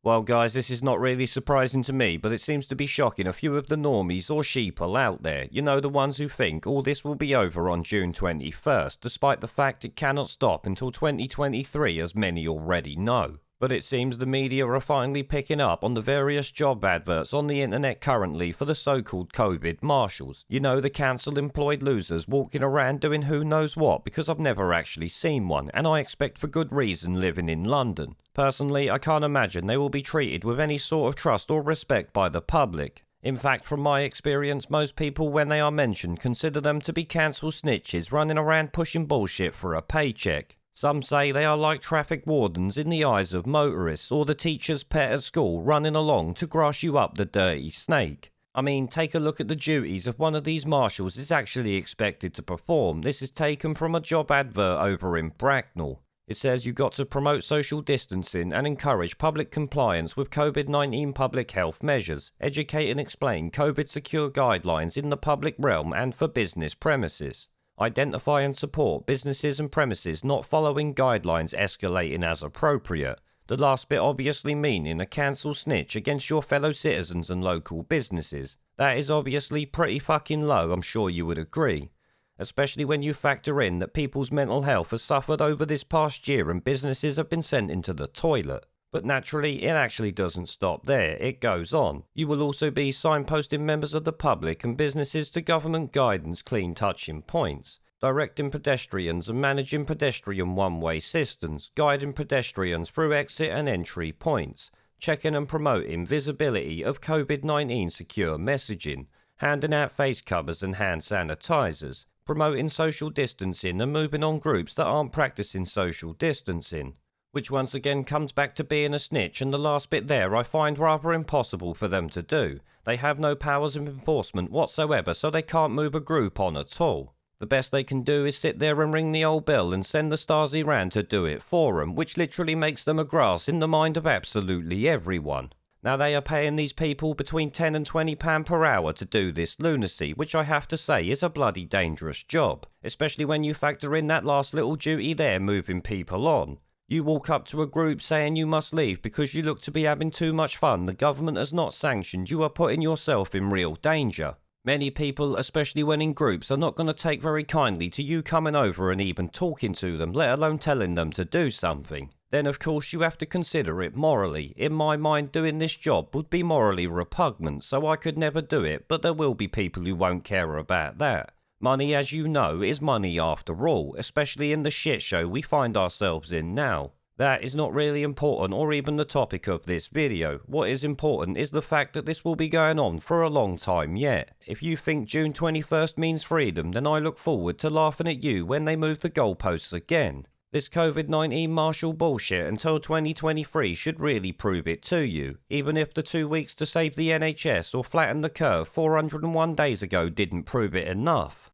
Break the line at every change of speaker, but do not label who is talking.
Well guys, this is not really surprising to me, but it seems to be shocking a few of the normies or sheeple out there. You know, the ones who think all this will be over on June 21st, despite the fact it cannot stop until 2023, as many already know. But it seems the media are finally picking up on the various job adverts on the internet currently for the so-called COVID Marshals. You know, the council-employed losers walking around doing who knows what, because I've never actually seen one, and I expect for good reason living in London. Personally, I can't imagine they will be treated with any sort of trust or respect by the public. In fact, from my experience, most people, when they are mentioned, consider them to be council snitches running around pushing bullshit for a paycheck. Some say they are like traffic wardens in the eyes of motorists, or the teacher's pet at school running along to grass you up the dirty snake. I mean, take a look at the duties of one of these marshals is actually expected to perform. This is taken from a job advert over in Bracknell. It says you've got to promote social distancing and encourage public compliance with COVID-19 public health measures, educate and explain COVID-secure guidelines in the public realm and for business premises. Identify and support businesses and premises not following guidelines, escalating as appropriate. The last bit obviously meaning a cancel snitch against your fellow citizens and local businesses. That is obviously pretty fucking low, I'm sure you would agree. Especially when you factor in that people's mental health has suffered over this past year and businesses have been sent into the toilet. But naturally, it actually doesn't stop there, it goes on. You will also be signposting members of the public and businesses to government guidance clean touching points, directing pedestrians and managing pedestrian one-way systems, guiding pedestrians through exit and entry points, checking and promoting visibility of COVID-19 secure messaging, handing out face covers and hand sanitizers, promoting social distancing and moving on groups that aren't practicing social distancing. Which once again comes back to being a snitch, and the last bit there I find rather impossible for them to do. They have no powers of enforcement whatsoever, so they can't move a group on at all. The best they can do is sit there and ring the old bell and send the Stasi round to do it for them, which literally makes them a grass in the mind of absolutely everyone. Now they are paying these people between £10 and £20 per hour to do this lunacy, which I have to say is a bloody dangerous job, especially when you factor in that last little duty there, moving people on. You walk up to a group saying you must leave because you look to be having too much fun, the government has not sanctioned, you are putting yourself in real danger. Many people, especially when in groups, are not going to take very kindly to you coming over and even talking to them, let alone telling them to do something. Then of course you have to consider it morally. In my mind, doing this job would be morally repugnant, so I could never do it, but there will be people who won't care about that. Money, as you know, is money after all, especially in the shit show we find ourselves in now. That is not really important or even the topic of this video. What is important is the fact that this will be going on for a long time yet. If you think June 21st means freedom, then I look forward to laughing at you when they move the goalposts again. This COVID-19 martial bullshit until 2023 should really prove it to you, even if the 2 weeks to save the NHS or flatten the curve 401 days ago didn't prove it enough.